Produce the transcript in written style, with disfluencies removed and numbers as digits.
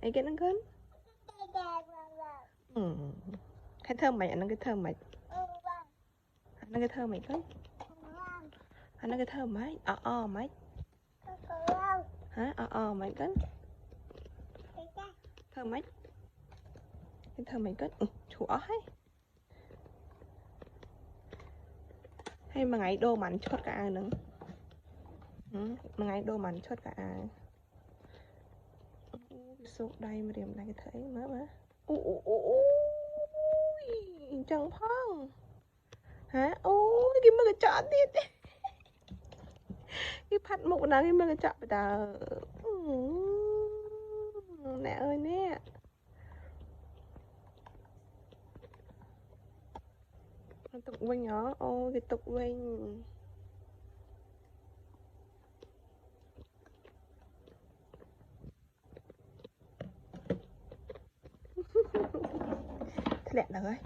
ấy cái nó cấn cái thơm mày nó cái thơm mày nó cái thơm mày cấn nó cái thơm mày mày hả mày cấn thơm mày cái thơm mày cấn chúa ấy hay mà ngày đô mặn chốt cả nữa mà ngày đô mặn chốt cả số đây mà điểm này cái thấy mà chẳng phong hả ôi cái mà cái chọn đi cái phát mục nào cái mà cái chọn ta nè ơi nè tục quanh nhỏ ôi cái tục quanh lẹ rồi